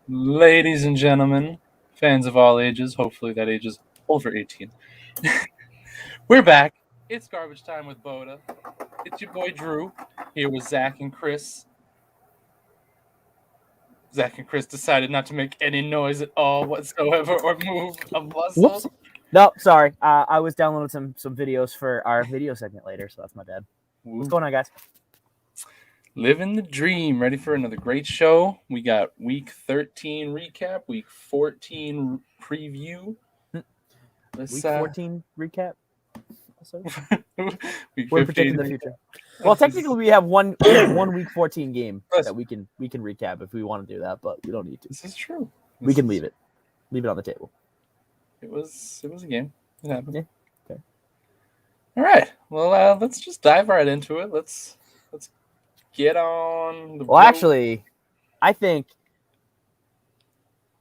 Ladies and gentlemen, fans of all ages, hopefully that age is over 18. We're back. It's garbage time with BOTA. It's your boy Drew, here with Zack and Chris. Zack and Chris decided not to make any noise at all whatsoever or move a muscle. Whoops. No, sorry. I was downloading some videos for our video segment later, so that's my bad. What's going on, guys? Living the dream. Ready for another great show. We got week 13 recap, week 14 preview. Week 14 recap? We're predicting the future. Well, technically, we have one week 14 game that we can recap if we want to do that, but we don't need to. This is true. We can leave it on the table. It was a game. It happened. Yeah. Okay. All right. Well, let's just dive right into it. Let's get on. Well, actually, I think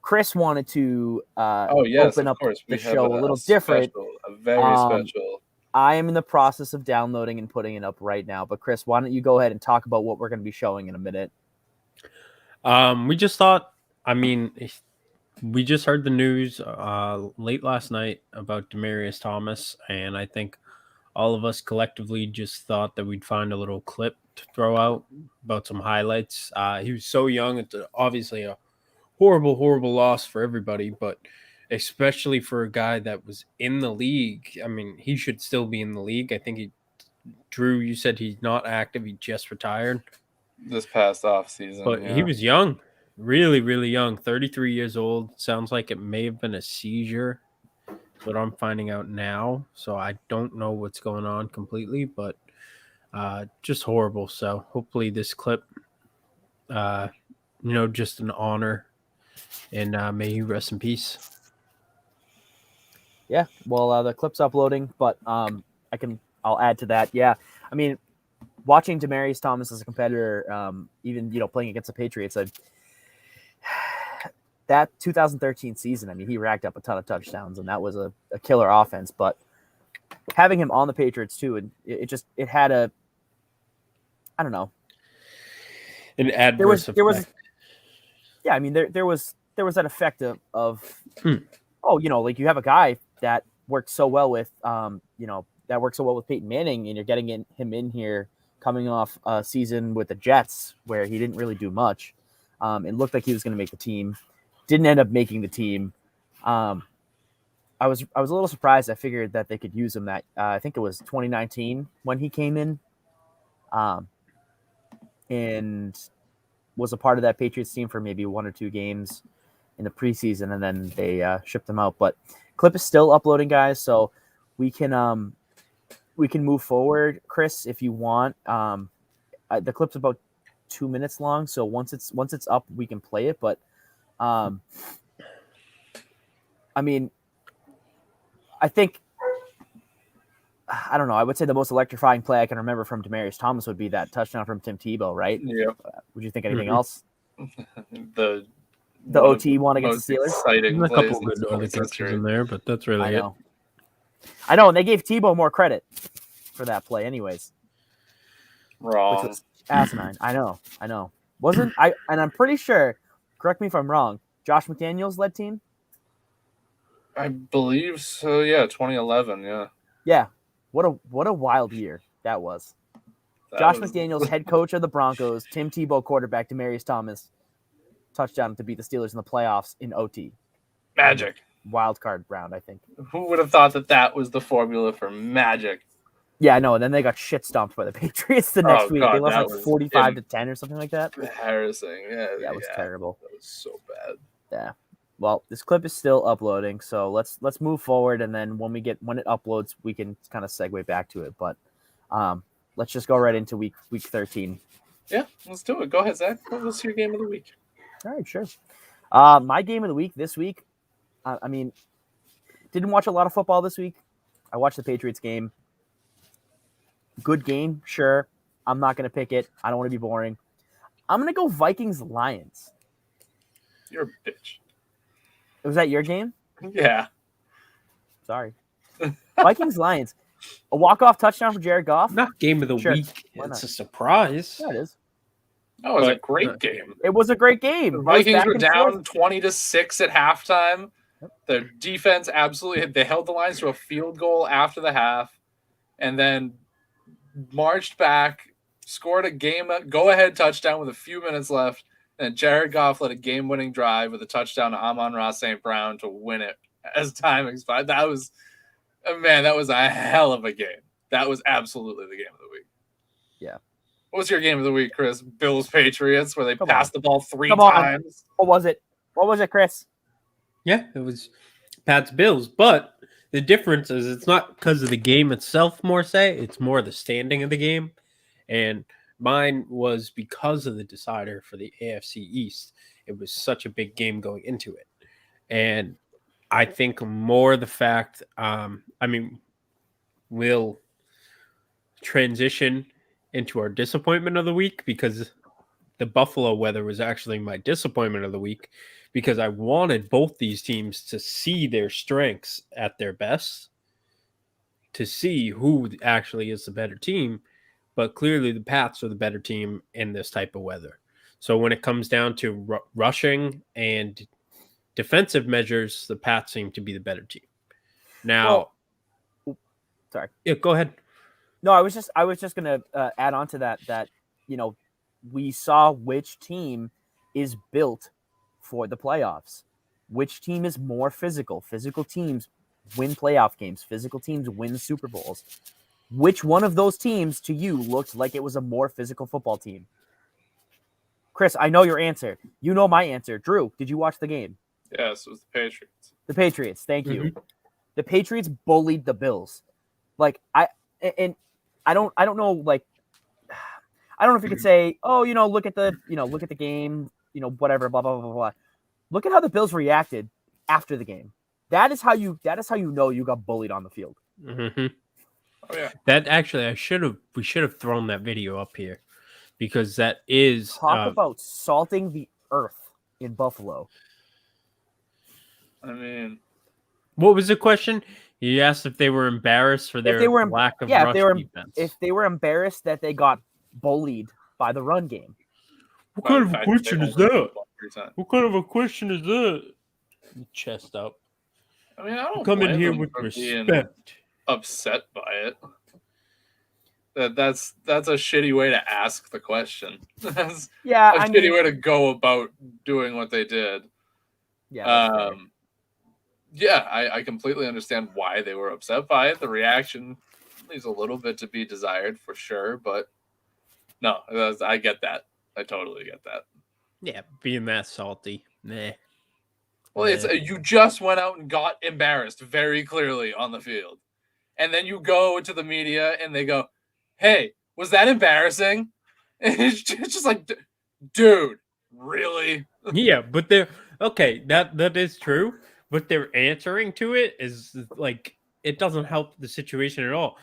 Chris wanted to open up the show a little different. A very special. I am in the process of downloading and putting it up right now. But Chris, why don't you go ahead and talk about what we're going to be showing in a minute? We just thought. I mean, we just heard the news late last night about Demaryius Thomas, and I think all of us collectively just thought that we'd find a little clip to throw out about some highlights. He was so young. It's obviously a horrible, horrible loss for everybody, but especially for a guy that was in the league. I mean, he should still be in the league. I think Drew, you said he's not active. He just retired this past off season. But he was young, really, really young, 33 years old. Sounds like it may have been a seizure, but I'm finding out now. So I don't know what's going on completely, but just horrible. So hopefully this clip, just an honor, and may he rest in peace. Yeah, well, the clip's uploading, but I'll add to that. Yeah, I mean, watching Demaryius Thomas as a competitor, even playing against the Patriots, that 2013 season, I mean, he racked up a ton of touchdowns, and that was a killer offense. But having him on the Patriots too, and it had a, I don't know, an adverse effect. Yeah, I mean, there was that effect of like you have a guy that worked so well with Peyton Manning, and you're getting him in here coming off a season with the Jets where he didn't really do much. It looked like he was going to make the team, didn't end up making the team. I was a little surprised. I figured that they could use him. That I think it was 2019 when he came in, and was a part of that Patriots team for maybe one or two games in the preseason, and then they shipped him out. But clip is still uploading, guys, so we can move forward. Chris, if you want, the clip's about 2 minutes long, so once it's up, we can play it. But I mean, I think, I don't know, I would say the most electrifying play I can remember from Demaryius Thomas would be that touchdown from Tim Tebow, right? Yeah. Would you think anything else? The OT one against the Steelers? Exciting a couple good other catches in there, but that's really it. I know, and they gave Tebow more credit for that play anyways. Wrong. Which was asinine. I know. And I'm pretty sure, correct me if I'm wrong, Josh McDaniels led team? I believe so, yeah, 2011, yeah. Yeah. What a wild year that was. Josh McDaniels, head coach of the Broncos, Tim Tebow, quarterback, Demaryius Thomas, touchdown to beat the Steelers in the playoffs in OT. Magic. Wild card round, I think. Who would have thought that was the formula for magic? Yeah, I know. And then they got shit stomped by the Patriots the next week. They lost like 45-10 or something like that. Embarrassing. Yeah, that was terrible. That was so bad. Yeah. Well, this clip is still uploading, so let's move forward, and then when it uploads, we can kind of segue back to it. But let's just go right into week 13. Yeah, let's do it. Go ahead, Zach. What's your game of the week? All right, sure. My game of the week this week, I mean, didn't watch a lot of football this week. I watched the Patriots game. Good game, sure. I'm not going to pick it. I don't want to be boring. I'm going to go Vikings-Lions. You're a bitch. Was that your game? Yeah. Sorry. Vikings-Lions. A walk-off touchdown for Jared Goff? Not game of the Sure. week. Why It's not? a surprise. Yeah, it is. That was a But, great game. It was a great game. The It was Vikings back were and down forth. 20-6 at halftime. Yep. Their defense they held the Lions to a field goal after the half, and then marched back, scored a go-ahead touchdown with a few minutes left, and Jared Goff led a game-winning drive with a touchdown to Amon-Ra St. Brown to win it as time expired. That was a hell of a game. That was absolutely the game of the week. Yeah. What was your game of the week, Chris? Bills-Patriots, where they Come passed on. the ball three Come on. times. What was it? What was it, Chris? Yeah, it was Pat's Bills. But the difference is it's not because of the game itself, it's more the standing of the game. And mine was because of the decider for the AFC East. It was such a big game going into it. And I think more the fact, we'll transition into our disappointment of the week because the Buffalo weather was actually my disappointment of the week because I wanted both these teams to see their strengths at their best, to see who actually is the better team. But clearly the Pats are the better team in this type of weather. So when it comes down to rushing and defensive measures, the Pats seem to be the better team. Now, sorry. Yeah, go ahead. No, I was just gonna add on to that we saw which team is built for the playoffs. Which team is more physical? Physical teams win playoff games. Physical teams win Super Bowls. Which one of those teams to you looked like it was a more physical football team? Chris, I know your answer. You know my answer. Drew, did you watch the game? Yes, it was the Patriots. The Patriots. Thank you. Mm-hmm. The Patriots bullied the Bills. Like I don't know. Like I don't know if you could say, oh, look at the game, whatever, blah blah blah blah. Look at how the Bills reacted after the game. That is how you know you got bullied on the field. Mm-hmm. Oh yeah. That actually, we should have thrown that video up here because that is Talk about salting the earth in Buffalo. I mean, what was the question? You asked if they were embarrassed for their lack of rush defense. If they were embarrassed that they got bullied by the run game. What kind of a question is that? What kind of a question is that? Chest up. I mean, I don't come in here them with for being respect. upset by it. That's a shitty way to ask the question. That's shitty way to go about doing what they did. Yeah. Yeah, I completely understand why they were upset by it. The reaction leaves a little bit to be desired for sure, but no, I get that. I totally get that. Yeah, being that salty. Nah. Well, it's you just went out and got embarrassed very clearly on the field. And then you go to the media and they go, "Hey, was that embarrassing?" And it's just like, dude, really? Yeah, but they're okay, that is true, but their answering to it is like it doesn't help the situation at all.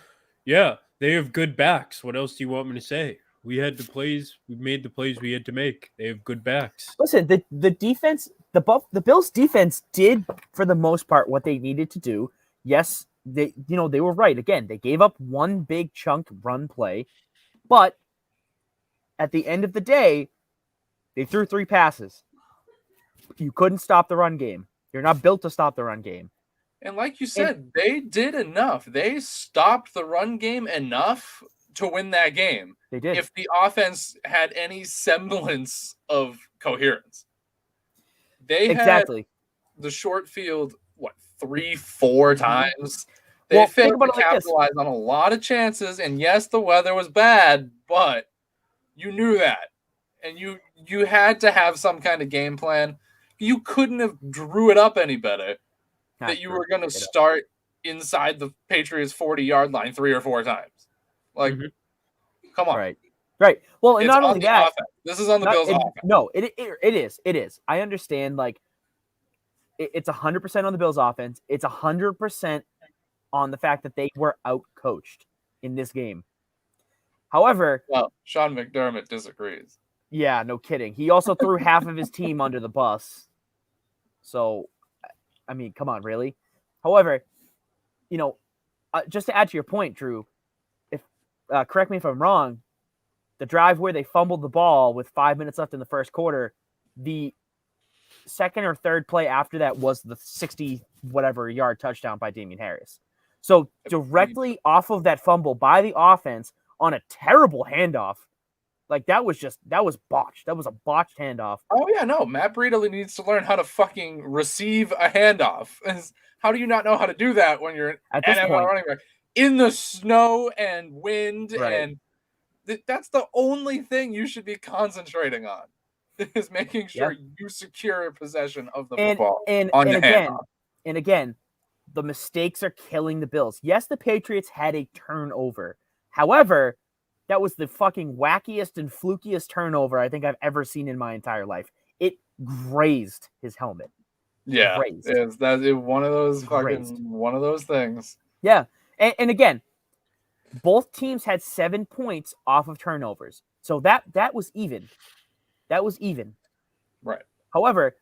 Yeah, they have good backs. What else do you want me to say? We had the plays, we made the plays we had to make. They have good backs. Listen, the defense, the Bills defense did for the most part what they needed to do. Yes, they were right. Again, they gave up one big chunk run play, but at the end of the day, they threw 3 passes. You couldn't stop the run game. You're not built to stop the run game. And like you said, they did enough. They stopped the run game enough to win that game. They did. If the offense had any semblance of coherence. They had the short field, 3-4 times. They failed to capitalize on a lot of chances, and yes, the weather was bad, but you knew that. And you had to have some kind of game plan. You couldn't have drew it up any better that you were going to start inside the Patriots 40-yard line 3 or 4 times. Like, come on. Right. Right. Well, and It's not on only the that, offense. This is on the Bills' offense. no, it is. It is. I understand. Like, it's 100% on the Bills' offense. It's 100% on the fact that they were out-coached in this game. However, Well, Sean McDermott disagrees. yeah, no kidding. He also threw half of his team under the bus. So, I mean, come on, really? However, just to add to your point, Drew, if correct me if I'm wrong, the drive where they fumbled the ball with 5 minutes left in the first quarter, the second or third play after that was the 60 whatever yard touchdown by Damian Harris. So directly off of that fumble by the offense on a terrible handoff, like that was botched. That was a botched handoff. Oh yeah, no. Matt Breida needs to learn how to fucking receive a handoff. How do you not know how to do that when you're At this NFL point, running back in the snow and wind? Right. And that's the only thing you should be concentrating on, is making sure you secure possession of the football on your handoff. And again, the mistakes are killing the Bills. Yes, the Patriots had a turnover. However, that was the fucking wackiest and flukiest turnover I think I've ever seen in my entire life. It grazed his helmet. Yeah, Grazed. that's one of those Grazed. one of those things. Yeah, and again, both teams had 7 points off of turnovers, so that was even. That was even. Right. However,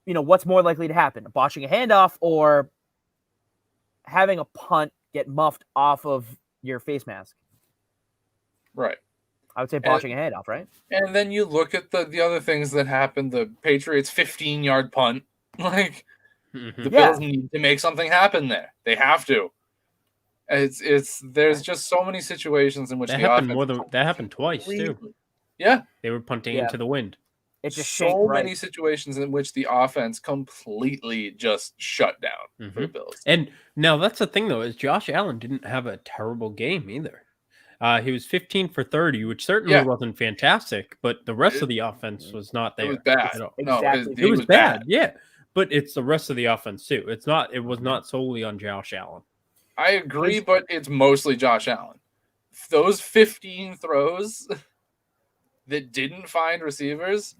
what's more likely to happen? Botching a handoff or having a punt get muffed off of your face mask? Right. I would say botching a handoff, right? And then you look at the other things that happened. The Patriots 15-yard punt. Like, the Bills need to make something happen there. They have to. There's just so many situations in which that happened twice too. Yeah. They were punting into the wind. It's just so many situations in which the offense completely just shut down for the Bills. And now that's the thing, though, is Josh Allen didn't have a terrible game either. He was 15 for 30, which certainly wasn't fantastic, but the rest of the offense was not there. It was bad. Exactly. It was bad. Yeah, but it's the rest of the offense too. It was not solely on Josh Allen. I agree, but it's mostly Josh Allen. Those 15 throws that didn't find receivers,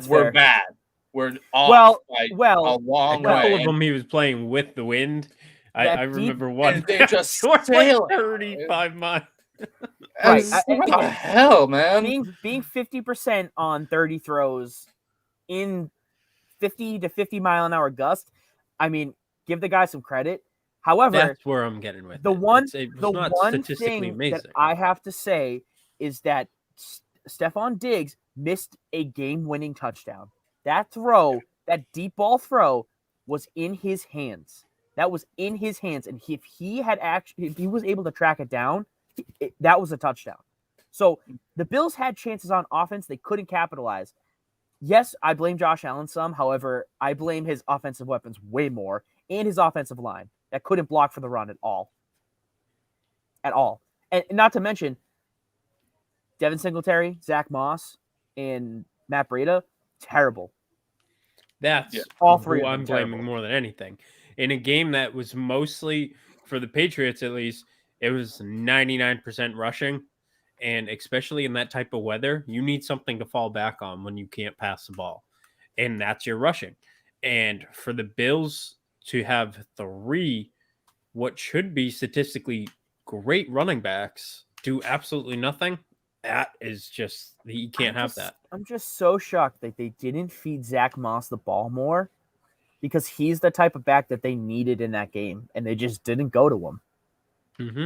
were bad. We're off a long way. A couple way. of them he was playing with the wind. I remember one. And they just like 35 miles. Right. What the hell, man? Being 50% on 30 throws in 50 to 50 mile an hour gust, I mean, give the guy some credit. However, that's where I'm getting with the it. one statistically thing amazing. that I have to say is that Stephon Diggs missed a game-winning touchdown. That throw, that deep ball throw, was in his hands. That was in his hands, and if he was able to track it down, that was a touchdown. So the Bills had chances on offense; they couldn't capitalize. Yes, I blame Josh Allen some. However, I blame his offensive weapons way more, and his offensive line that couldn't block for the run at all. At all, and not to mention Devin Singletary, Zach Moss, and Matt Breida, terrible. That's all three. I'm blaming more than anything. In a game that was mostly, for the Patriots at least, it was 99% rushing. And especially in that type of weather, you need something to fall back on when you can't pass the ball. And that's your rushing. And for the Bills to have 3, what should be statistically great running backs, do absolutely nothing, that is just, you can't have that. I'm just so shocked that they didn't feed Zach Moss the ball more, because he's the type of back that they needed in that game, and they just didn't go to him. Mm-hmm.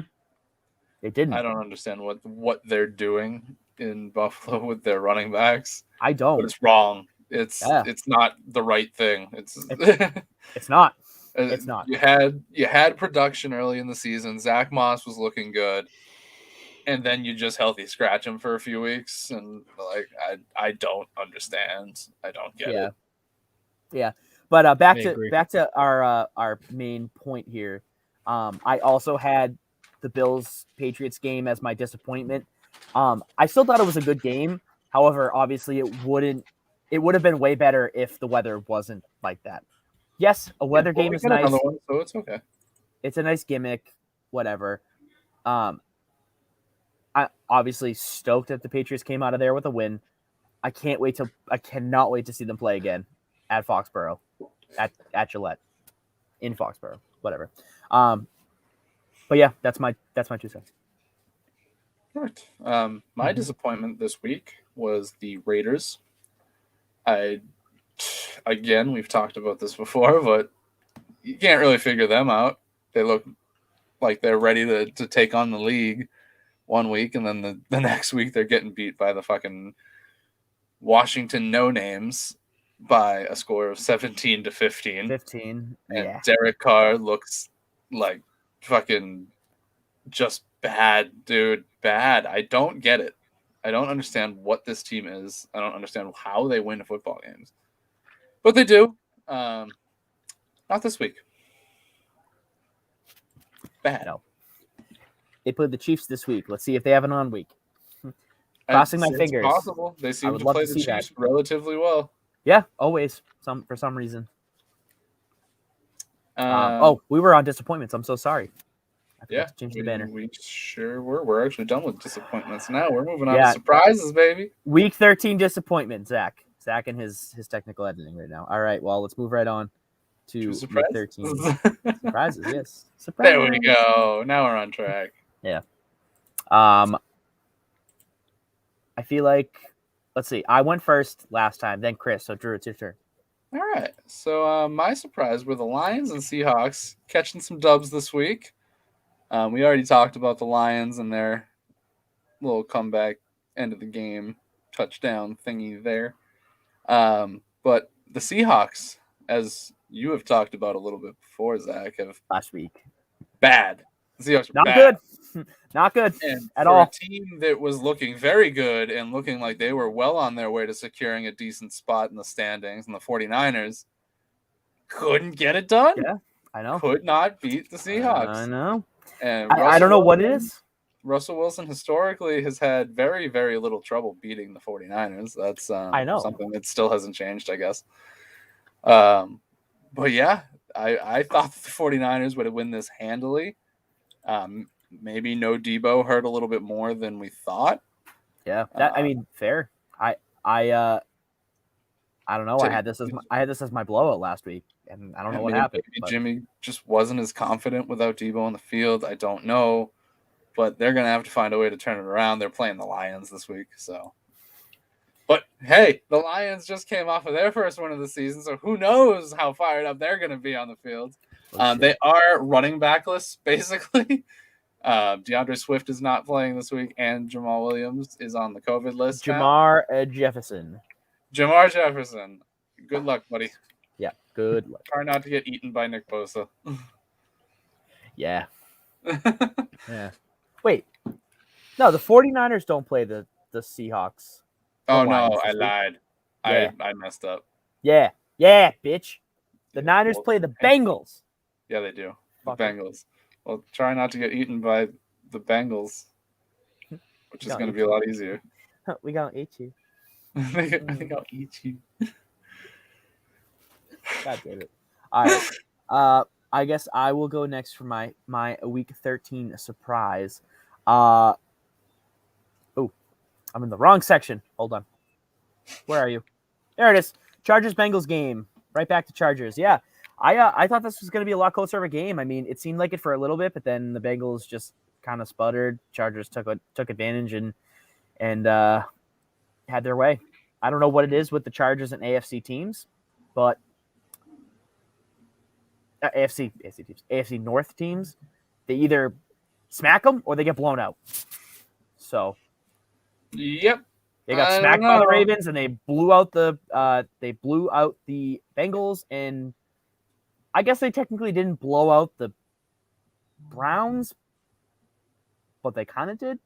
They didn't. I don't understand what they're doing in Buffalo with their running backs. I don't. But it's wrong. It's not the right thing. It's not. It's not. You had production early in the season. Zach Moss was looking good, and then you just healthy scratch him for a few weeks, and like I don't understand. I don't get it. Yeah. But back to our main point here. I also had the Bills Patriots game as my disappointment. I still thought it was a good game. However, obviously it would have been way better if the weather wasn't like that. Yes, a weather game is nice. So it's okay. It's a nice gimmick, whatever. obviously stoked that the Patriots came out of there with a win. I cannot wait to see them play again at Foxborough, at Gillette, in Foxborough, whatever. But yeah, that's my 2 cents. Right. My disappointment this week was the Raiders. Again, we've talked about this before, but you can't really figure them out. They look like they're ready to take on the league one week, and then the next week they're getting beat by the fucking Washington no-names by a score of 17-15. 15, And yeah. Derek Carr looks like fucking just bad, dude. Bad. I don't get it. I don't understand what this team is. I don't understand how they win football games. But they do. Not this week. Bad. No. They played the Chiefs this week. Let's see if they have an on week. Crossing my fingers. It's possible. They seem would to love play to the see that. Chiefs relatively well. Yeah, always. For some reason. We were on disappointments. I'm so sorry. I forgot to change the banner. We sure were. We're actually done with disappointments now. We're moving on Yeah. to surprises, baby. Week 13 disappointment, Zach. Zach and his technical editing right now. All right, well, let's move right on to week 13. Surprises, yes. Surprise. There we go. Now we're on track. Yeah. I feel like, let's see. I went first last time, then Chris. So, Drew, it's your turn. All right. So my surprise were the Lions and Seahawks catching some dubs this week. We already talked about the Lions and their little comeback end of the game touchdown thingy there. But the Seahawks, as you have talked about a little bit before, Zach, have last week. Bad. The Seahawks were not bad. Good. Not good and at for all. A team that was looking very good and looking like they were well on their way to securing a decent spot in the standings, and the 49ers couldn't get it done. Yeah, I know. Could not beat the Seahawks. I know. And I don't know what it is. Russell Wilson historically has had very, very little trouble beating the 49ers. That's I know. something that still hasn't changed, I guess. But yeah, I thought the 49ers would have win this handily. Maybe no Debo hurt a little bit more than we thought. Yeah, I mean, fair. I don't know. I had this as my blowout last week, and I don't know what happened. Maybe Jimmy just wasn't as confident without Debo on the field. I don't know, but they're gonna have to find a way to turn it around. They're playing the Lions this week, so. But hey, the Lions just came off of their first win of the season, so who knows how fired up they're gonna be on the field. They are running backless, basically. DeAndre Swift is not playing this week, and Jamal Williams is on the COVID list. Jamar Jefferson. Good luck, buddy. Yeah, good luck. Try not to get eaten by Nick Bosa. Yeah. Yeah. Wait. No, the 49ers don't play the Seahawks. Oh, no, I lied. Yeah. I messed up. Yeah, bitch. The Niners play the Bengals. Yeah, they do. The Bengals. Well, try not to get eaten by the Bengals, which is going to be a lot easier. We going to eat you. I think I'll eat you. God damn it. All right. I guess I will go next for my week 13 surprise. I'm in the wrong section. Hold on. Where are you? There it is. Chargers-Bengals game. Right back to Chargers. Yeah. I thought this was going to be a lot closer of a game. I mean, it seemed like it for a little bit, but then the Bengals just kind of sputtered. Chargers took advantage and had their way. I don't know what it is with the Chargers and AFC teams, but AFC North teams, they either smack them or they get blown out. So, yep, they got smacked by the Ravens and they blew out the Bengals, and I guess they technically didn't blow out the Browns, but they kind of did.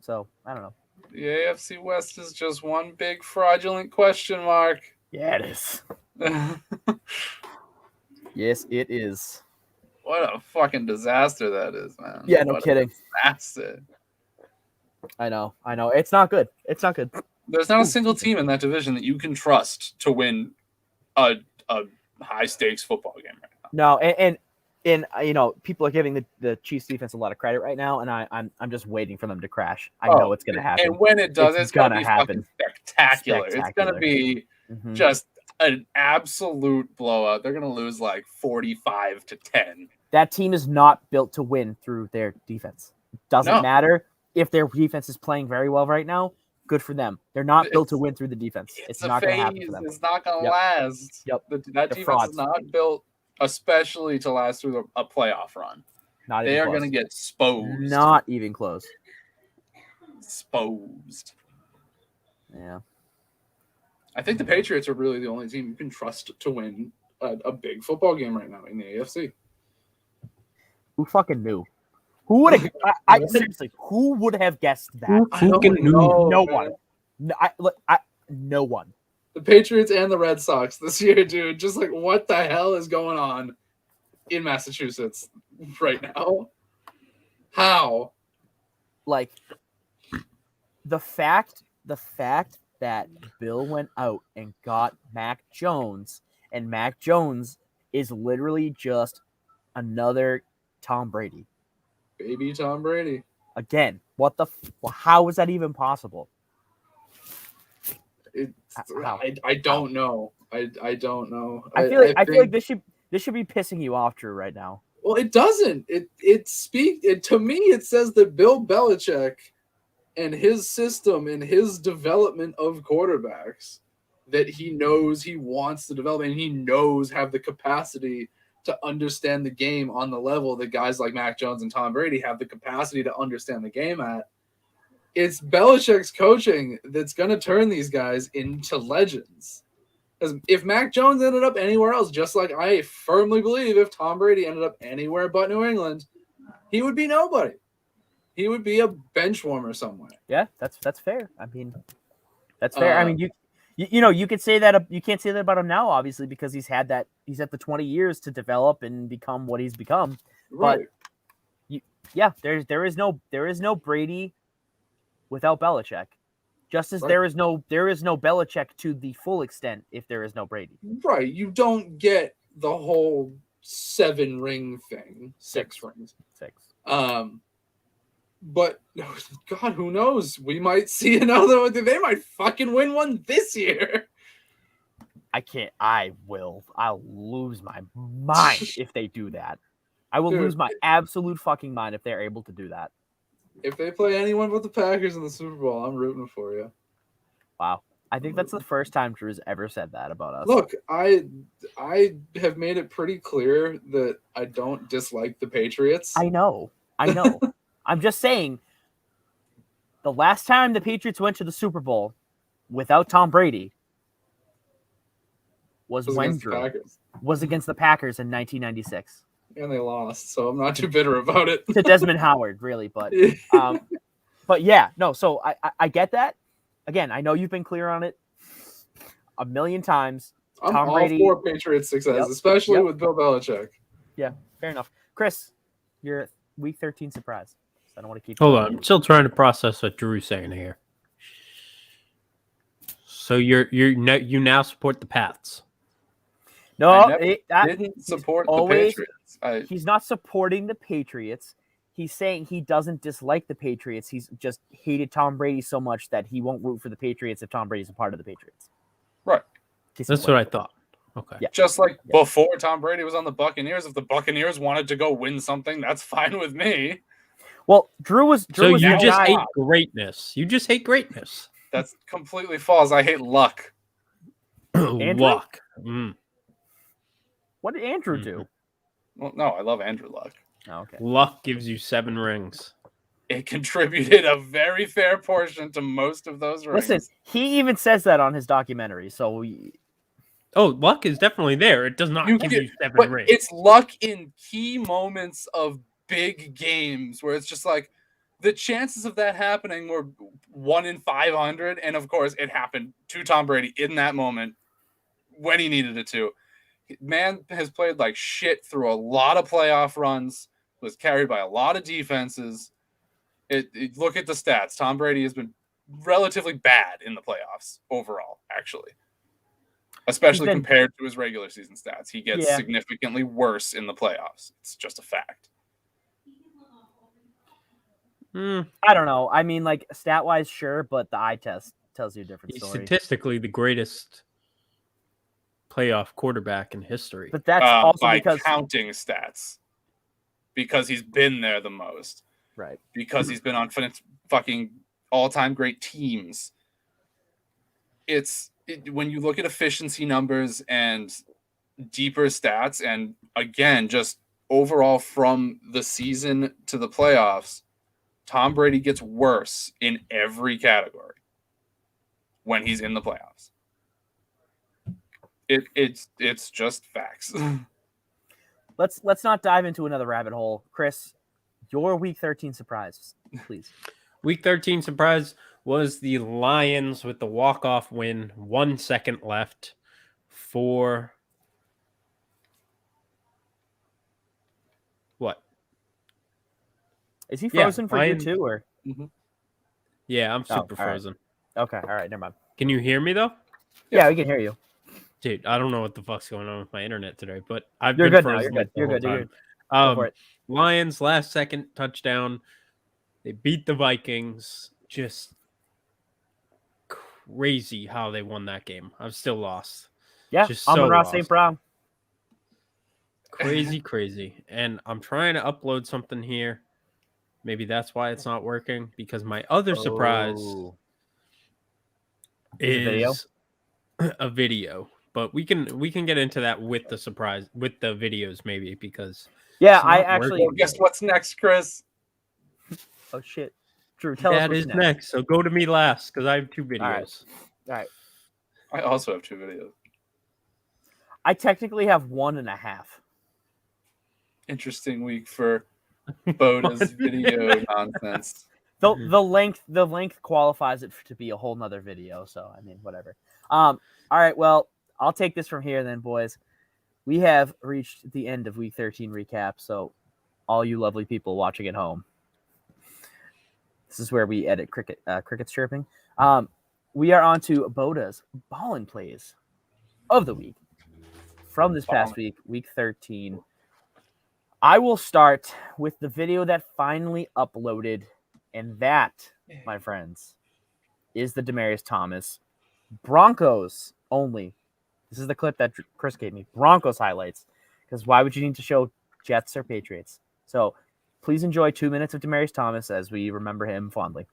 So, I don't know. The AFC West is just one big fraudulent question mark. Yeah, it is. Yes, it is. What a fucking disaster that is, man. Yeah, no kidding. Disaster. I know. It's not good. There's not a single team in that division that you can trust to win a high-stakes football game right now. No, and And people are giving the Chiefs defense a lot of credit right now, and I'm just waiting for them to crash. I know it's gonna happen. And when it does, it's gonna be happen. fucking spectacular. It's gonna be just an absolute blowout. They're gonna lose like 45-10. That team is not built to win through their defense. It doesn't matter if their defense is playing very well right now. Good for them. They're not built to win through the defense. It's not going to happen for them. It's not going to last. Yep. That defense is not built, especially to last through a playoff run. They are going to get exposed. Not even close. Exposed. Yeah. I think the Patriots are really the only team you can trust to win a big football game right now in the AFC. Who fucking knew? Who would have? Seriously, who would have guessed that? Who knew? No one. No one. The Patriots and the Red Sox this year, dude. Just like, what the hell is going on in Massachusetts right now? How? Like, the fact that Bill went out and got Mac Jones, and Mac Jones is literally just another Tom Brady. Baby Tom Brady. Again, how is that even possible? I don't know. I don't know. I feel like this should be pissing you off, Drew, right now. Well, it doesn't. To me, it says that Bill Belichick and his system and his development of quarterbacks that he knows he wants to develop and he knows have the capacity to understand the game on the level that guys like Mac Jones and Tom Brady have the capacity to understand the game at. It's Belichick's coaching that's going to turn these guys into legends. Because if Mac Jones ended up anywhere else, just like I firmly believe if Tom Brady ended up anywhere but New England, he would be nobody. He would be a bench warmer somewhere. Yeah, that's fair. I mean, that's fair. I mean, you could say that you can't say that about him now, obviously, because he's had the 20 years to develop and become what he's become. Right. But there is no Brady without Belichick. Just as there is no Belichick to the full extent if there is no Brady. Right. You don't get the whole 7-ring thing. 6 rings. 6. But God, who knows? We might see another one. They might fucking win one this year. I'll lose my mind if they do that. I will lose my absolute fucking mind if they're able to do that. If they play anyone but the Packers in the Super Bowl, I'm rooting for you. Wow. I think that's the first time Drew's ever said that about us. Look, I have made it pretty clear that I don't dislike the Patriots. I know. I'm just saying, the last time the Patriots went to the Super Bowl without Tom Brady was against the Packers in 1996. And they lost, so I'm not too bitter about it. To Desmond Howard, really, but yeah, no. So I get that. Again, I know you've been clear on it a million times. I'm all for Patriots success, especially with Bill Belichick. Yeah, fair enough. Chris, your Week 13 surprise. I don't want to keep. Hold on, I'm still trying to process what Drew's saying here. So you now support the Pats? No, didn't support the Patriots. He's not supporting the Patriots. He's saying he doesn't dislike the Patriots. He's just hated Tom Brady so much that he won't root for the Patriots if Tom Brady's a part of the Patriots. Right. That's what I thought. Okay. Yeah. Just like before Tom Brady was on the Buccaneers, if the Buccaneers wanted to go win something, that's fine with me. Well, Drew was you just hate greatness. You just hate greatness. That's completely false. I hate luck. Luck. Mm. What did Andrew do? Well, no, I love Andrew Luck. Oh, okay. Luck gives you 7 rings. It contributed a very fair portion to most of those rings. Listen, he even says that on his documentary. So, luck is definitely there. It does not give you 7 rings. It's luck in key moments of big games where it's just like the chances of that happening were 1 in 500, and of course, it happened to Tom Brady in that moment when he needed it to. Man has played like shit through a lot of playoff runs, was carried by a lot of defenses. Look at the stats. Tom Brady has been relatively bad in the playoffs overall, actually. especially been- compared to his regular season stats. He gets Yeah. significantly worse in the playoffs. It's just a fact. I don't know. I mean, like stat wise, sure, but the eye test tells you a different He's story. statistically the greatest playoff quarterback in history. But that's also By because counting stats, because he's been there the most, right. because he's been on fucking all-time great teams. When you look at efficiency numbers and deeper stats, and again, just overall from the season to the playoffs, Tom Brady gets worse in every category when he's in the playoffs. It's just facts. Let's not dive into another rabbit hole. Chris, your week 13 surprise, please. Week 13 surprise was the Lions with the walk-off win, 1 second left for what? Is he frozen for you Lions. too, or? Yeah, I'm super all right. frozen. Okay, all right, never mind. Can you hear me though? Yeah, we can hear you. Dude, I don't know what the fuck's going on with my internet today, but I've You're been good now. frozen You're good. the You're whole good. You're time. good. Go for it. Lions last second touchdown. They beat the Vikings. Just crazy how they won that game. I'm still lost. Yeah, Just I'm so on Ross lost. St. Brown. Crazy. And I'm trying to upload something here. Maybe that's why it's not working, because my other surprise is a video. But we can get into that with the surprise, with the videos maybe, because Yeah, it's I not actually. working. Well, guess what's next, Chris? Oh shit, Drew, tell us That what's is next. So go to me last because I have 2 videos. All right. I also have 2 videos. I technically have 1.5. Interesting week for BOTA's video nonsense. The length qualifies it to be a whole nother video. So I mean, whatever. All right. Well, I'll take this from here then, boys. We have reached the end of week 13 recap. So all you lovely people watching at home, this is where we edit crickets chirping. We are on to BOTA's ballin' plays of the week from this past week, week 13. I will start with the video that finally uploaded, and that, my friends, is the Demaryius Thomas Broncos only. This is the clip that Chris gave me. Broncos highlights. Because why would you need to show Jets or Patriots? So please enjoy 2 minutes of Demaryius Thomas as we remember him fondly.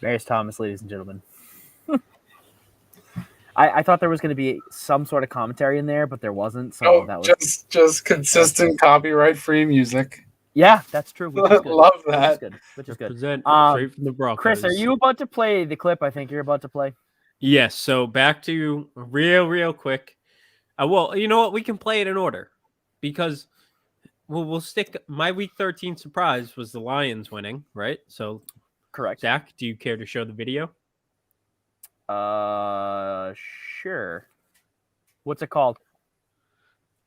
Marius Thomas, ladies and gentlemen. I thought there was going to be some sort of commentary in there, but there wasn't. So that was just consistent copyright-free music. Yeah, that's true. Which is good. Love that. Which is good. Present straight from the Broncos. Chris, are you about to play the clip I think you're about to play? Yes. So back to real quick. Well, you know what? We can play it in order because we'll stick. My Week 13 surprise was the Lions winning, right? So, correct. Zach, do you care to show the video? Sure. What's it called?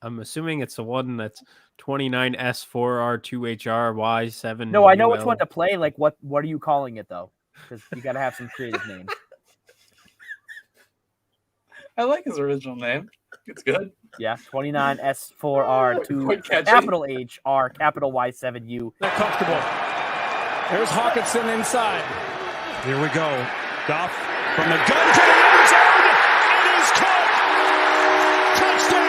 I'm assuming it's the one that's 29S4R2HRY7. No, I know which one to play. Like, what are you calling it though? Because you got to have some creative names. I like his original name. It's good. Yeah, 29S4R2 capital HR capital Y7U. They're comfortable. There's Hawkinson inside. Here we go. Goff from the gun to the end zone. It is caught. Touchdown.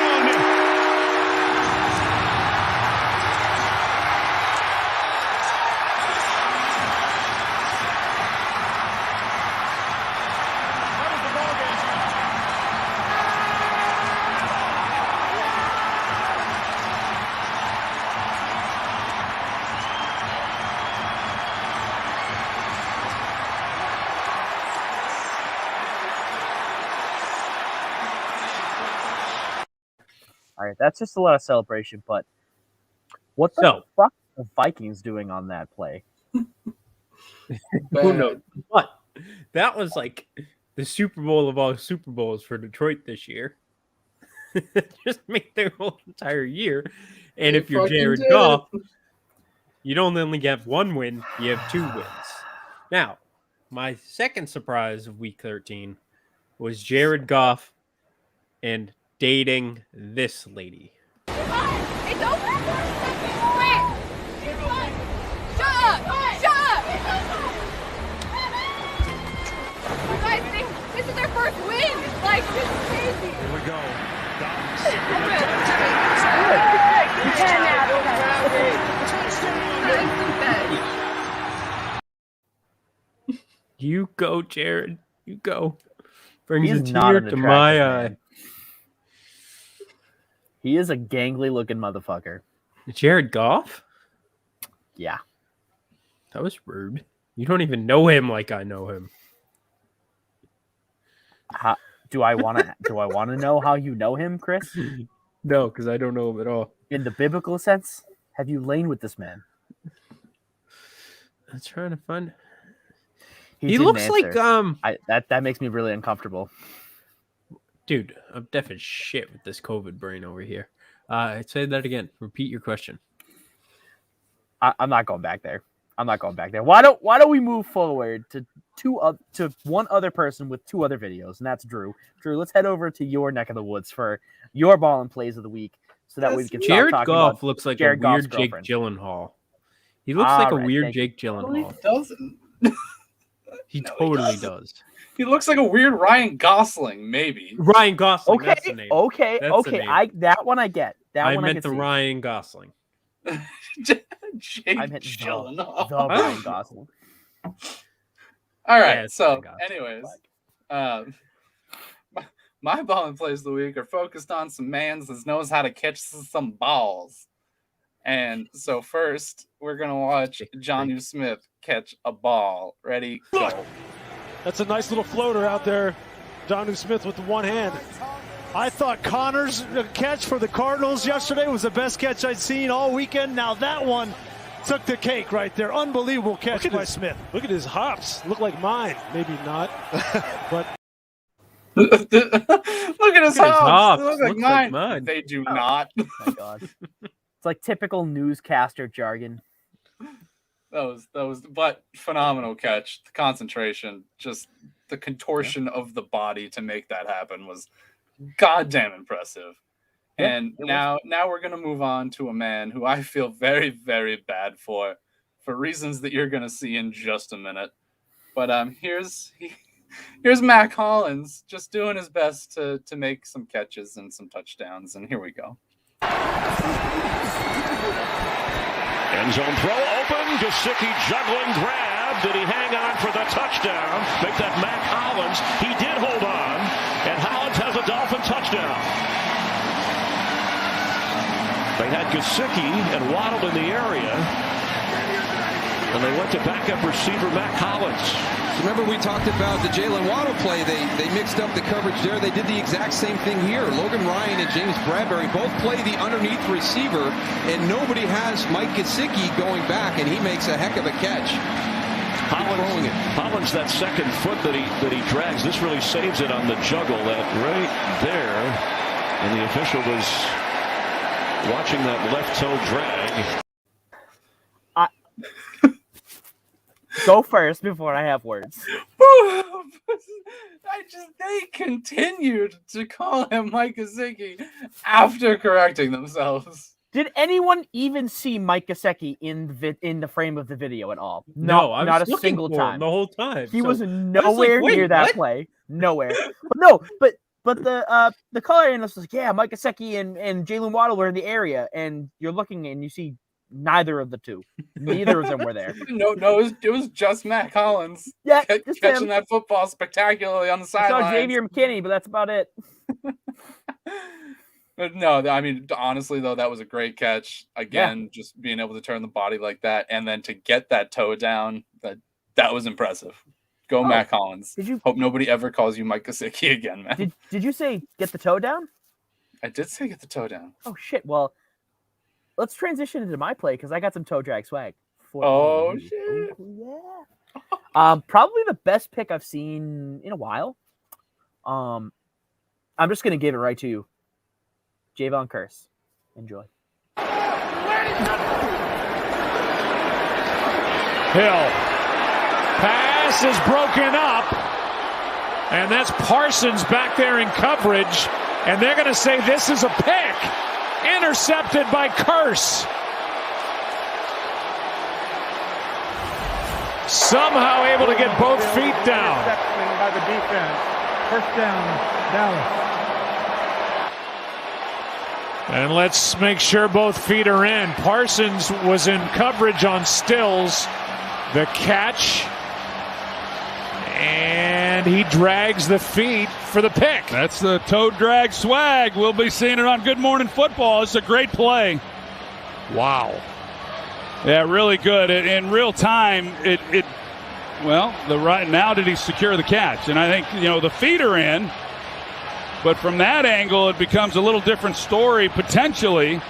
All right, that's just a lot of celebration, but what the fuck are the Vikings doing on that play? Who knows? But that was like the Super Bowl of all Super Bowls for Detroit this year. Just make their whole entire year. And if you're Jared Goff, you don't only have one win, you have 2 wins. Now, my second surprise of Week 13 was Jared Goff and dating this lady. It's over. Wait. Shut up. You guys think this is their first win? Like, this is crazy. Here we go. You go, Jared. You go. Brings He's a not tear an to my eye. man. He is a gangly looking motherfucker. Jared Goff? Yeah. That was rude. You don't even know him like I know him. Do I want to know how you know him, Chris? No, because I don't know him at all. In the biblical sense, have you lain with this man? I'm trying to find. He He didn't looks answer. like that makes me really uncomfortable. Dude, I'm deaf as shit with this COVID brain over here. Say that again. Repeat your question. I'm not going back there. Why don't we move forward to one other person with 2 other videos, and that's Drew. Drew, let's head over to your neck of the woods for your ball and plays of the week, so that way we can stop Jared talking Goff about looks like Jared a Goff's weird Jake girlfriend. Gyllenhaal. He looks like a weird Jake Gyllenhaal. He doesn't. He No, totally he does. He looks like a weird Ryan Gosling, maybe. Ryan Gosling. Okay, That's the name. okay. That's the name. That one I get. I meant the Ryan Gosling. Jake I meant Gyllenhaal. the Ryan Gosling. All right. Yeah, it's So, Ryan Gosling. anyways, my ball and plays of the week are focused on some mans that knows how to catch some balls. And so first, we're gonna watch Jonnu Smith catch a ball. Ready? Go. That's a nice little floater out there. Jonnu Smith with the one hand. I thought Connor's catch for the Cardinals yesterday was the best catch I'd seen all weekend. Now that one took the cake right there. Unbelievable catch by Smith. Look at his hops. Look like mine. Maybe not. But Look at his hops. They look like Looks mine. like mine. They do not. Oh my god. It's like typical newscaster jargon. That was but phenomenal catch. The concentration, just the contortion of the body to make that happen was goddamn impressive. And now we're gonna move on to a man who I feel very, very bad for reasons that you're gonna see in just a minute. But here's Mac Hollins just doing his best to make some catches and some touchdowns, and here we go. End zone throw open. Gesicki juggling grab. Did he hang on for the touchdown? Make that Mac Hollins. He did hold on, and Hollins has a Dolphin touchdown. They had Gesicki and Waddle in the area, and they went to backup receiver Mac Hollins. Remember we talked about the Jalen Waddle play. They mixed up the coverage there. They did the exact same thing here. Logan Ryan and James Bradbury both play the underneath receiver, and nobody has Mike Gesicki going back, and he makes a heck of a catch. Hollins, that second foot that he drags, this really saves it on the juggle that right there. And the official was watching that left toe drag. Go first before I have words. They continued to call him Mike Gesicki after correcting themselves. Did anyone even see Mike Gesicki in the frame of the video at all? No, I was not a looking single for him time. the whole time. He So was I was nowhere like, wait, near that what? play. Nowhere. But the color analyst was like, yeah, Mike Gesicki and Jalen Waddle were in the area, and you're looking and you see neither of the two. Neither of them were there. No, it was just Matt Collins. Yeah, just Catching him. that football spectacularly on the I saw sidelines. Xavier McKinney, but that's about it. But no, I mean, honestly, though, that was a great catch. Again, just being able to turn the body like that and then to get that toe down, that was impressive. Go, Matt Collins. Hope nobody ever calls you Mike Gesicki again, man. Did you say get the toe down? I did say get the toe down. Oh, shit. Well, let's transition into my play because I got some toe drag swag. Shit. Yeah. Probably the best pick I've seen in a while. I'm just going to give it right to you. Javon Curse. Enjoy. Hill. Pass is broken up. And that's Parsons back there in coverage. And they're going to say this is a pick. Intercepted by Curse. Somehow able to get both feet down. By the defense. First down, Dallas. And let's make sure both feet are in. Parsons was in coverage on Stills. The catch. And he drags the feet for the pick. That's the toe drag swag. We'll be seeing it on Good Morning Football. It's a great play. Wow. Yeah, really good. In real time, now did he secure the catch? And I think, the feet are in. But from that angle, it becomes a little different story, potentially.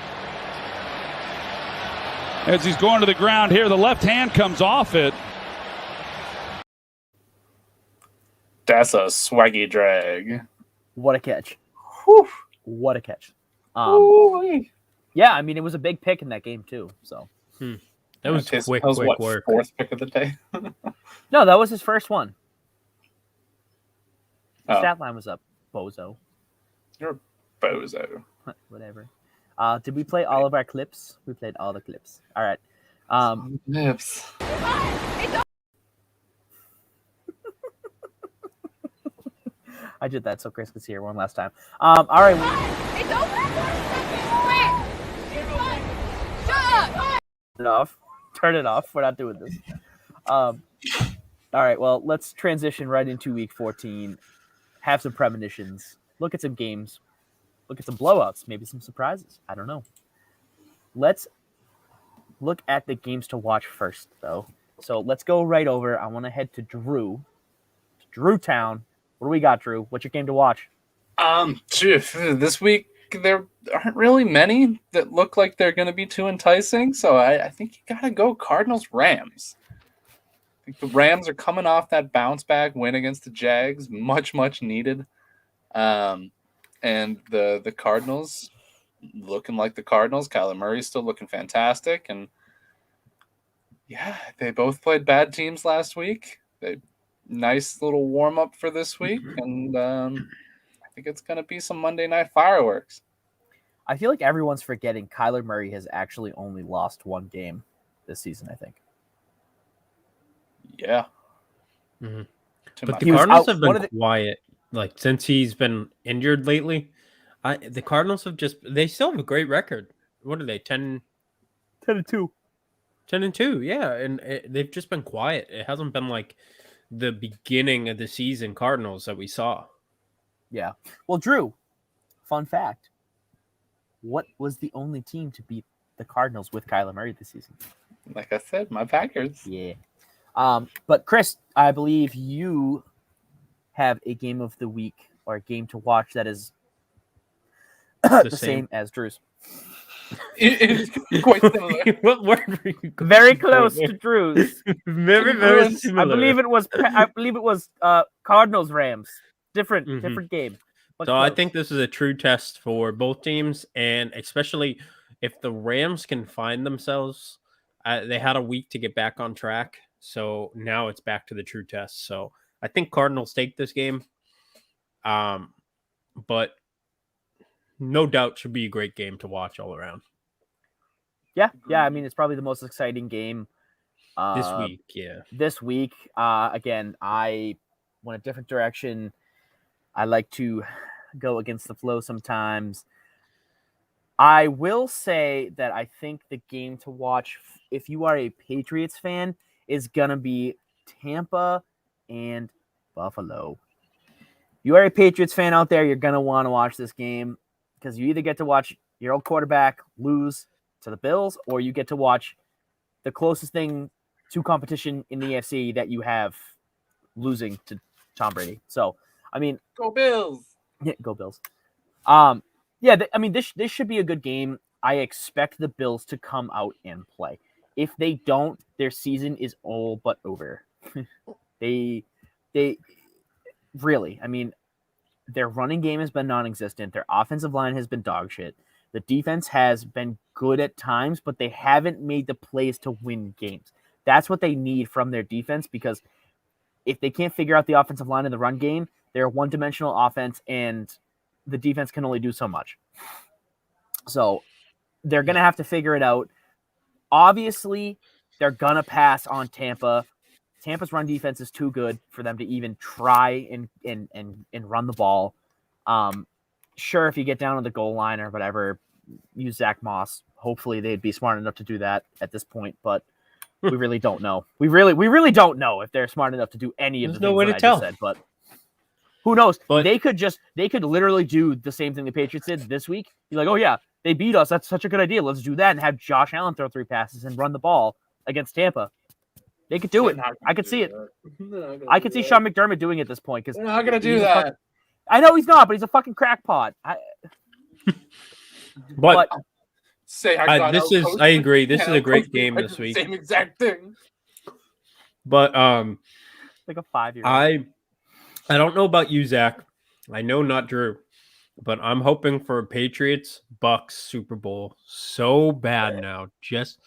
As he's going to the ground here, the left hand comes off it. That's a swaggy drag. What a catch. Whew. What a catch. Yeah, I mean, it was a big pick in that game, too. So That was quick work. Fourth pick of the day? No, that was his first one. Oh. Stat line was up. Bozo. You're a bozo. Whatever. Did we play all of our clips? We played all the clips. All right. Nips. I did that so Chris could see her one last time. All right. It's over. Shut up. Turn it off. We're not doing this. All right. Well, let's transition right into week 14. Have some premonitions. Look at some games. Look at some blowouts. Maybe some surprises. I don't know. Let's look at the games to watch first, though. So let's go right over. I want to head to Drew. Drew Town. What do we got, Drew? What's your game to watch? This week there aren't really many that look like they're going to be too enticing, so I think you got to go Cardinals-Rams. I think the Rams are coming off that bounce-back win against the Jags, much needed. And the Cardinals looking like the Cardinals. Kyler Murray's still looking fantastic, and yeah, they both played bad teams last week. Nice little warm-up for this week, and I think it's going to be some Monday Night Fireworks. I feel like everyone's forgetting Kyler Murray has actually only lost one game this season, I think. Yeah. Mm-hmm. But the Cardinals have been quiet, like, since he's been injured lately. The Cardinals have they still have a great record. What are they, 10-2? 10-2, yeah, and they've just been quiet. It hasn't been like the beginning of the season Cardinals that we saw. Yeah. Well, Drew, fun fact. What was the only team to beat the Cardinals with Kyler Murray this season? Like I said, my Packers. Yeah. But Chris, I believe you have a game of the week or a game to watch that is the same as Drew's. It is quite similar. What word were you going Very for close there? to Drew's. Very Congruence. similar. I believe it was Cardinals Rams. Different game. But So I close. think this is a true test for both teams, and especially if the Rams can find themselves. They had a week to get back on track, so now it's back to the true test. So I think Cardinals take this game, but no doubt should be a great game to watch all around. Yeah. I mean, it's probably the most exciting game This week. Yeah. This week, again, I went a different direction. I like to go against the flow sometimes. I will say that I think the game to watch, if you are a Patriots fan, is going to be Tampa and Buffalo. You are a Patriots fan out there, you're going to want to watch this game because you either get to watch your old quarterback lose to the Bills or you get to watch the closest thing to competition in the AFC that you have losing to Tom Brady. So, I mean, Go Bills. Yeah, go Bills. This should be a good game. I expect the Bills to come out and play. If they don't, their season is all but over. They really, I mean, their running game has been non-existent. Their offensive line has been dog shit. The defense has been good at times, but they haven't made the plays to win games. That's what they need from their defense, because if they can't figure out the offensive line in the run game, they're a one-dimensional offense, and the defense can only do so much. So they're going to have to figure it out. Obviously, they're going to pass on Tampa. Tampa's run defense is too good for them to even try and run the ball. Sure, if you get down to the goal line or whatever, use Zach Moss. Hopefully they'd be smart enough to do that at this point, but we really don't know. We really don't know if they're smart enough to do any of the things that I just said, but who knows? But they could literally do the same thing the Patriots did this week. You're like, oh yeah, they beat us. That's such a good idea. Let's do that and have Josh Allen throw 3 passes and run the ball against Tampa. They could do it. I could see it. I could see Sean McDermott doing it at this point because they're not gonna do that. I know he's not, but he's a fucking crackpot. But say I agree. This is a great game this week. Same exact thing. But like a 5-year-old. I don't know about you, Zach. I know not Drew, but I'm hoping for a Patriots Bucks Super Bowl so bad now. Just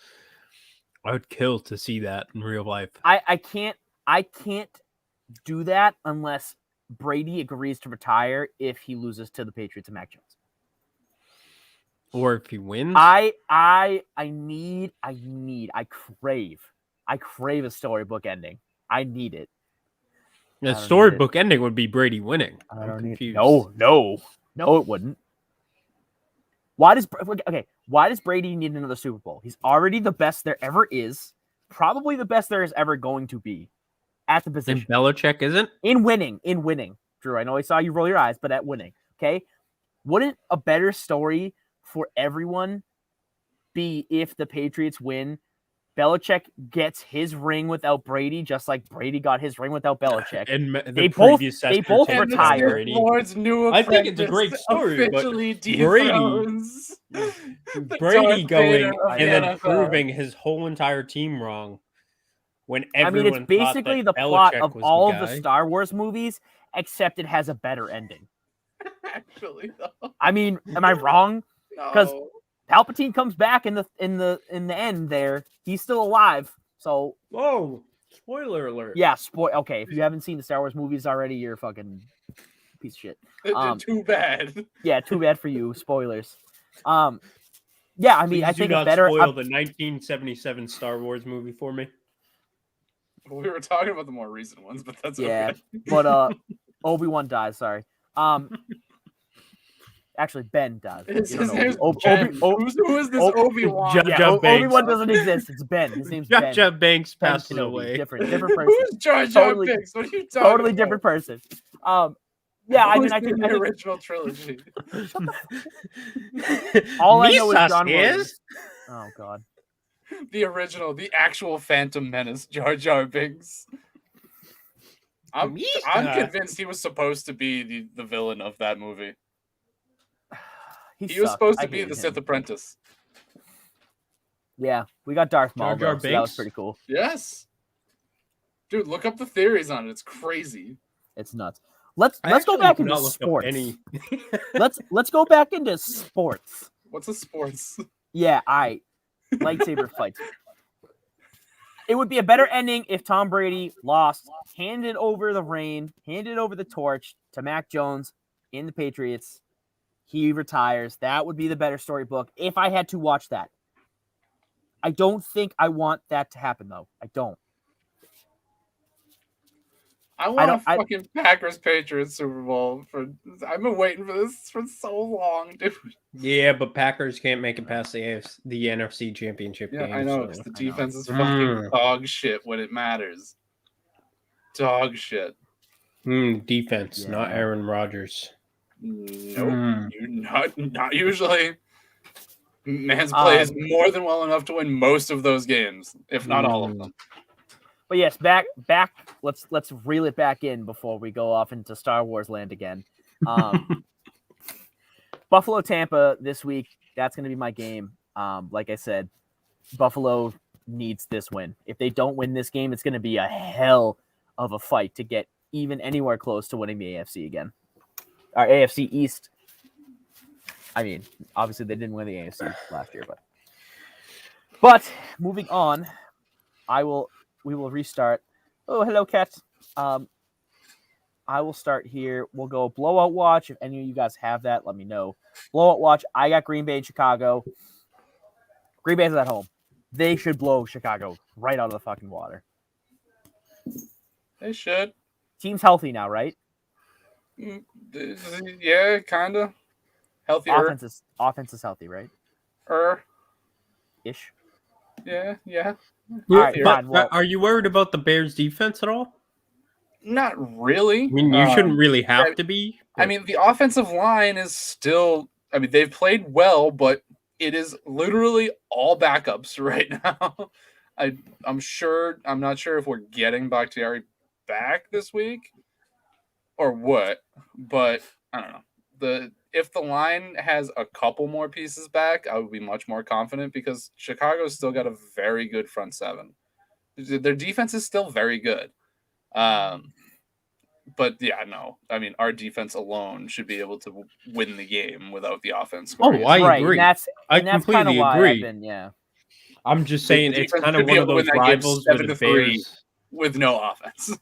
I would kill to see that in real life. I can't do that unless Brady agrees to retire if he loses to the Patriots and Mac Jones. Or if he wins. I crave a storybook ending. I need it. The storybook ending would be Brady winning. I'm confused. No, it wouldn't. Why does Brady need another Super Bowl? He's already the best there ever is. Probably the best there is ever going to be at the position. And Belichick isn't? In winning. Drew, I know I saw you roll your eyes, but at winning. Okay? Wouldn't a better story for everyone be if the Patriots win? Belichick gets his ring without Brady, just like Brady got his ring without Belichick. And they both retire. I think it's a great story, but Brady going and then proving his whole entire team wrong. When everyone it's basically the plot of all of the Star Wars movies, except it has a better ending. Actually, though. I mean, am I wrong? Because No. Palpatine comes back in the end there. He's still alive. So whoa, spoiler alert. Yeah, okay, if you haven't seen the Star Wars movies already, you're a fucking piece of shit. Too bad. Yeah, too bad for you. Spoilers. Yeah, I mean, Please I think do it's not better. Spoil the 1977 Star Wars movie for me. We were talking about the more recent ones, but that's yeah. okay. But Obi-Wan dies. Sorry. Actually, Ben does. His You don't know. name's Obi- Ben. Obi- Who is this Obi- Obi-Wan? Judge Yeah, Banks. Obi-Wan doesn't exist. It's Ben. His name's Jar Ben. Jar Banks Ben passes Kenobi. away. Different person. Who's Jar Jar Totally- Binks? What are you talking Totally about? different person. Yeah, I Who's mean, I in think the original trilogy. all I know is Misas John Williams. is? Oh God. The original, the actual Phantom Menace, Jar Jar Binks. I'm convinced he was supposed to be the villain of that movie. He was supposed to be the Sith apprentice. Yeah, we got Darth Maul. Jar Jar So that was Binks? pretty cool. Yes. Dude, look up the theories on it. It's crazy. It's nuts. Let's I go actually back did into not look up sports. any- let's go back into sports. What's a sports? Yeah, lightsaber fights. It would be a better ending if Tom Brady lost, handed over the torch to Mac Jones in the Patriots. He retires. That would be the better storybook if I had to watch that. I don't think I want that to happen, though. I don't. I want a fucking Packers Patriots Super Bowl. I've been waiting for this for so long, dude. Yeah, but Packers can't make it past the NFC Championship Yeah, game. I know, because the defense is fucking dog shit when it matters. Dog shit. Defense, not Aaron Rodgers. Nope. Not usually. Man's plays more than well enough to win most of those games, if not all of them. But yes, back. Let's reel it back in before we go off into Star Wars land again. Buffalo Tampa this week. That's going to be my game. Like I said, Buffalo needs this win. If they don't win this game, it's going to be a hell of a fight to get even anywhere close to winning the AFC again. Our AFC East. I mean, obviously they didn't win the AFC last year, but moving on, we will restart. Oh, hello, Cat. I will start here. We'll go blowout watch. If any of you guys have that, let me know. Blowout watch. I got Green Bay and Chicago. Green Bay's at home. They should blow Chicago right out of the fucking water. They should. Team's healthy now, right? Yeah, kind of. Healthier. Offense is healthy, right? Ish. Yeah. All right, fine. But are you worried about the Bears' defense at all? Not really. I mean, you shouldn't really have to be. I mean, the offensive line is still. I mean, they've played well, but it is literally all backups right now. I'm not sure if we're getting Bakhtiari back this week or what, but I don't know. If the line has a couple more pieces back, I would be much more confident because Chicago's still got a very good front seven. Their defense is still very good. But yeah, no. I mean, our defense alone should be able to win the game without the offense. Oh, I agree. I completely agree. I'm just saying it's kind of one of those rivals with the Bears with no offense.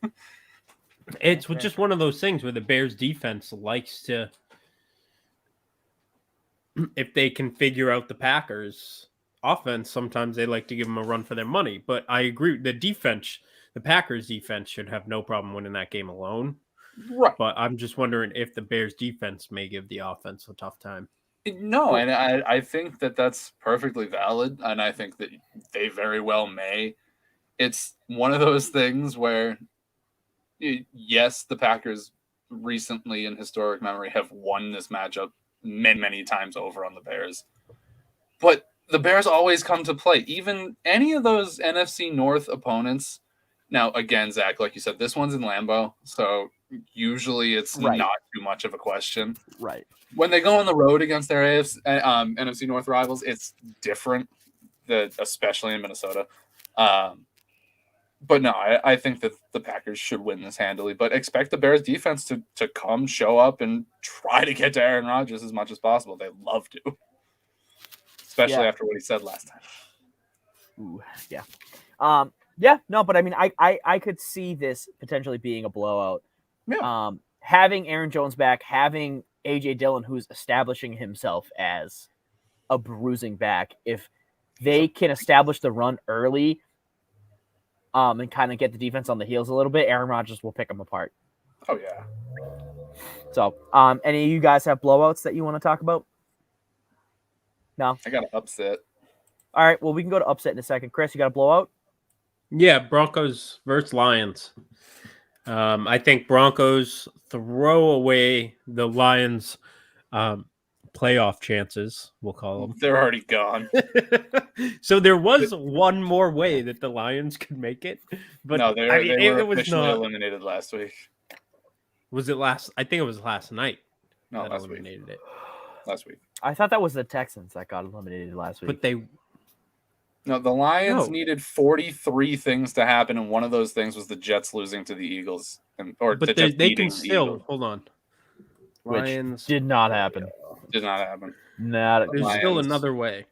It's just one of those things where the Bears defense likes to, if they can figure out the Packers offense, sometimes they like to give them a run for their money. But I agree, the Packers defense should have no problem winning that game alone. Right. But I'm just wondering if the Bears defense may give the offense a tough time. No, and I think that that's perfectly valid, and I think that they very well may. It's one of those things where, yes, the Packers recently in historic memory have won this matchup many, many times over on the Bears. But the Bears always come to play. Even any of those NFC North opponents. Now, again, Zach, like you said, this one's in Lambeau, so usually it's not too much of a question. Right. When they go on the road against their NFC North rivals, it's different, especially in Minnesota. But no, I think that the Packers should win this handily, but expect the Bears defense to come, show up, and try to get to Aaron Rodgers as much as possible. They love to, especially after what he said last time. Ooh, yeah. Yeah, no, but I mean, I could see this potentially being a blowout. Yeah. Having Aaron Jones back, having A.J. Dillon, who's establishing himself as a bruising back, if they can establish the run early, and kind of get the defense on the heels a little bit, Aaron Rodgers will pick them apart. Oh yeah. So, any of you guys have blowouts that you want to talk about? No. I got an upset. All right. Well, we can go to upset in a second. Chris, you got a blowout? Yeah, Broncos versus Lions. I think Broncos throw away the Lions' playoff chances. We'll call them. They're already gone. So there was one more way that the Lions could make it, but no, they were it was officially not. eliminated last week. Was it last? I think it was last night. No, that last eliminated week. it. Last week. I thought that was the Texans that got eliminated last week. But they. No, the Lions needed 43 things to happen, and one of those things was the Jets losing to the Eagles, But the Jets they can beating the still Eagles. hold on. Lions did not happen. Did not happen. There's Lions, still another way.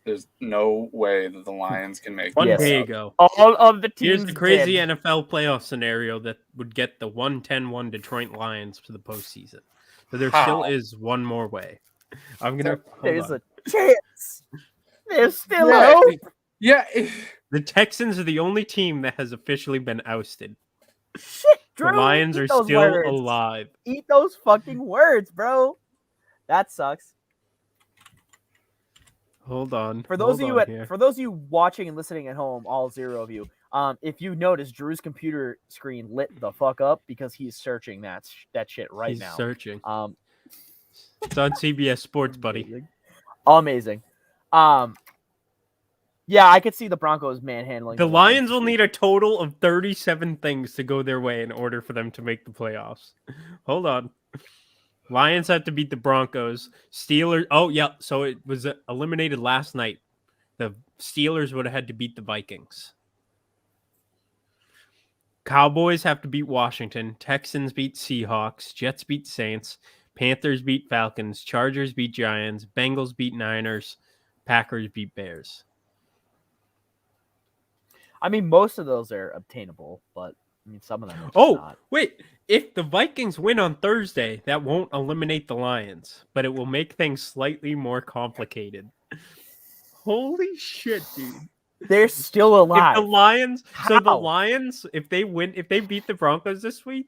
There's no way that the Lions can make One it. day ago. All of the teams. Here's the crazy NFL playoff scenario that would get the 1-10-1 Detroit Lions to the postseason. So there still is one more way. I'm gonna. There's a chance. There's still hope. Yeah. The Texans are the only team that has officially been ousted. Shit, Drew. The Lions are still alive. Eat those fucking words, bro. That sucks. Hold on. For those of you watching and listening at home, all 0 of you, if you notice, Drew's computer screen lit the fuck up because he's searching that shit right now. He's searching. It's on CBS Sports, buddy. Amazing. Yeah, I could see the Broncos manhandling. The Lions will need a total of 37 things to go their way in order for them to make the playoffs. Hold on. Lions have to beat the Broncos. Steelers. Oh, yeah. So it was eliminated last night. The Steelers would have had to beat the Vikings. Cowboys have to beat Washington. Texans beat Seahawks. Jets beat Saints. Panthers beat Falcons. Chargers beat Giants. Bengals beat Niners. Packers beat Bears. I mean, most of those are obtainable, but I mean, some of them are just not. Wait. If the Vikings win on Thursday, that won't eliminate the Lions, but it will make things slightly more complicated. Holy shit, dude. They're still alive. If the Lions, How? the Lions, if they beat the Broncos this week,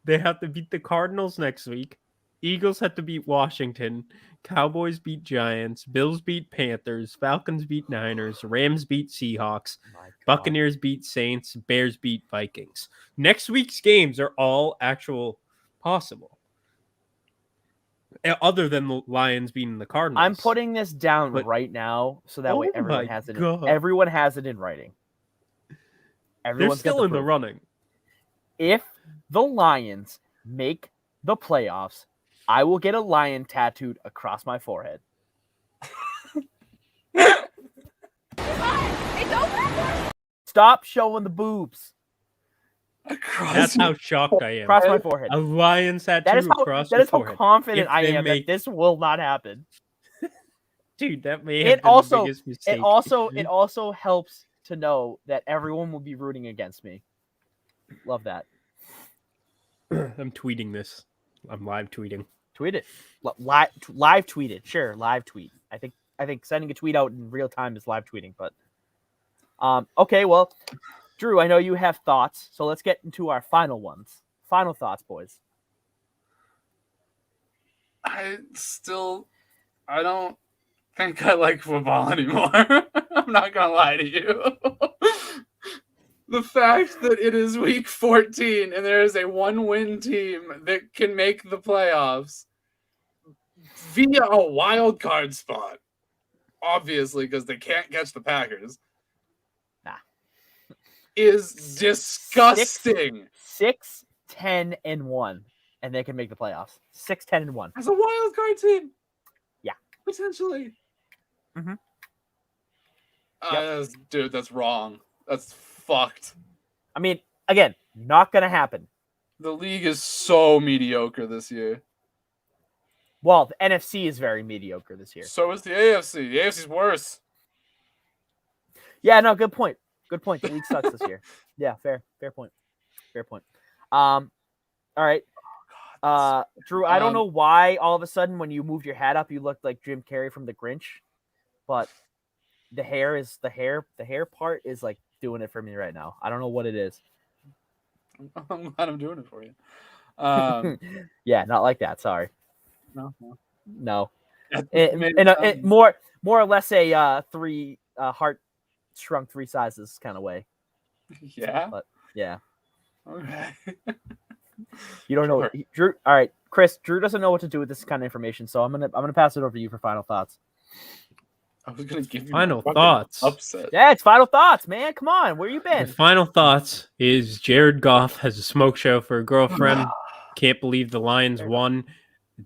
they have to beat the Cardinals next week. Eagles have to beat Washington. Cowboys beat Giants. Bills beat Panthers. Falcons beat Niners. Rams beat Seahawks. Buccaneers beat Saints. Bears beat Vikings. Next week's games are all actual possible. Other than the Lions beating the Cardinals. I'm putting this down right now so that way everyone has it. Everyone has it in writing. They're still in the running. If the Lions make the playoffs, I will get a lion tattooed across my forehead. It's over. Stop showing the boobs. That's how shocked I am. Across my forehead. A lion tattoo across That is how forehead. confident I am that this will not happen. Dude, that may have been the biggest mistake. It also helps to know that everyone will be rooting against me. Love that. I'm tweeting this. I'm live tweeting. Tweet it. Live tweet it. Sure, live tweet. I think sending a tweet out in real time is live tweeting, but okay, well, Drew, I know you have thoughts, so let's get into our final ones. Final thoughts, boys. I don't think I like football anymore. I'm not gonna lie to you. The fact that it is week 14 and there is a 1-win team that can make the playoffs via a wild card spot, obviously because they can't catch the Packers, is disgusting. 6-10-1, and they can make the playoffs. 6-10-1 as a wild card team. Yeah, potentially. Mm-hmm. Dude, that's wrong. That's fucked. I mean, again, not gonna happen. The league is so mediocre this year. Well, the NFC is very mediocre this year. So is the AFC. The AFC's worse. Yeah, no, good point. Good point. The league sucks this year. Yeah, fair point. Fair point. All right. Drew, I don't know why all of a sudden when you moved your hat up, you looked like Jim Carrey from The Grinch, but the hair part is like doing it for me right now. I don't know what it is. I'm glad I'm doing it for you. Yeah, not like that. Sorry. No. No. It More or less a three heart shrunk 3 sizes kind of way. Yeah. But yeah, Okay. you don't know. Sure. Drew. All right, Chris. Drew doesn't know what to do with this kind of information, so I'm gonna pass it over to you for final thoughts. I was gonna give you Final my fucking thoughts. upset. Yeah, it's final thoughts, man. Come on, where you My been? final thoughts is Jared Goff has a smoke show for a girlfriend. Can't believe the Lions won.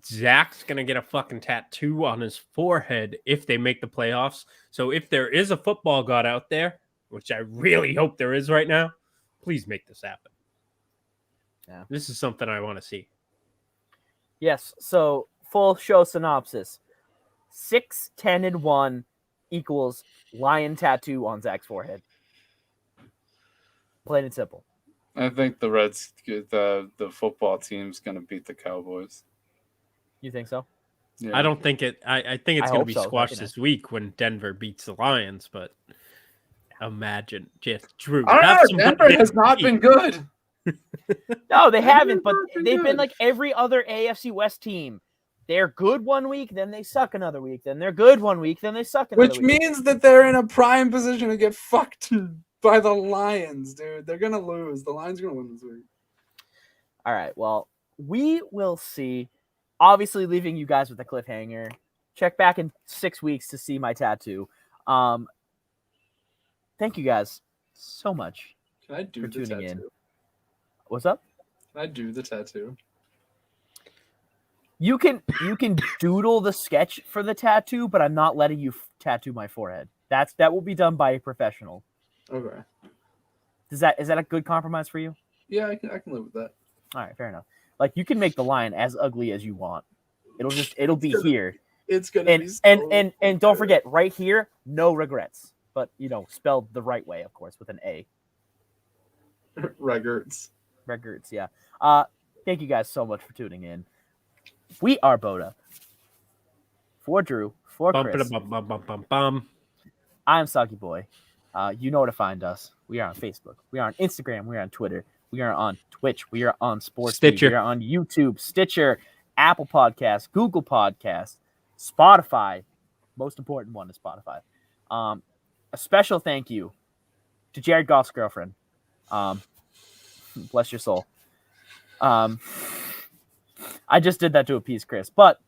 Zach's going to get a fucking tattoo on his forehead if they make the playoffs. So if there is a football god out there, which I really hope there is right now, please make this happen. Yeah. This is something I want to see. Yes. So full show synopsis: 6-10-1 equals lion tattoo on Zach's forehead. Plain and simple. I think the football team's gonna beat the Cowboys. You think so? Yeah. I don't think it. I think it's I going to hope be so, squashed you know. this week when Denver beats the Lions. But imagine just Drew. I have don't some know. Denver good has not beat. been good. No, they haven't, but been they've been good. like every other AFC West team. They're good one week, then they suck another week. Then they're good one week, then they suck another Which week. means that they're in a prime position to get fucked by the Lions, dude. They're gonna lose. The Lions are gonna win this week. All right, well, we will see. Obviously, leaving you guys with a cliffhanger. Check back in 6 weeks to see my tattoo. Thank you guys so much Can I do for the tuning tattoo? in. What's up? Can I do the tattoo? You can doodle the sketch for the tattoo, but I'm not letting you tattoo my forehead. That will be done by a professional. Okay. Is that a good compromise for you? Yeah, I can live with that. All right, fair enough. Like you can make the lion as ugly as you want. It'll be here. It's gonna And be so and don't forget, right here, no regrets. But spelled the right way, of course, with an A. Records. Records, yeah. Thank you guys so much for tuning in. We are BOTA. For Drew, for Chris. Bum. I'm Soggy Boy. You know where to find us. We are on Facebook. We are on Instagram. We are on Twitter. We are on Twitch. We are on Sports. Stitcher. We are on YouTube, Stitcher, Apple Podcasts, Google Podcasts, Spotify. Most important one is Spotify. A special thank you to Jared Goff's girlfriend. Bless your soul. I just did that to appease Chris. But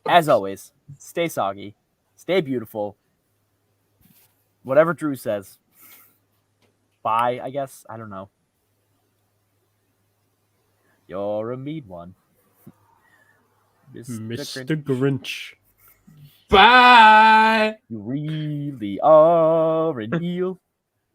as always, stay soggy, stay beautiful. Whatever Drew says. Bye, I guess. I don't know. You're a mean one. Mr. Grinch. Bye. You really are an eel.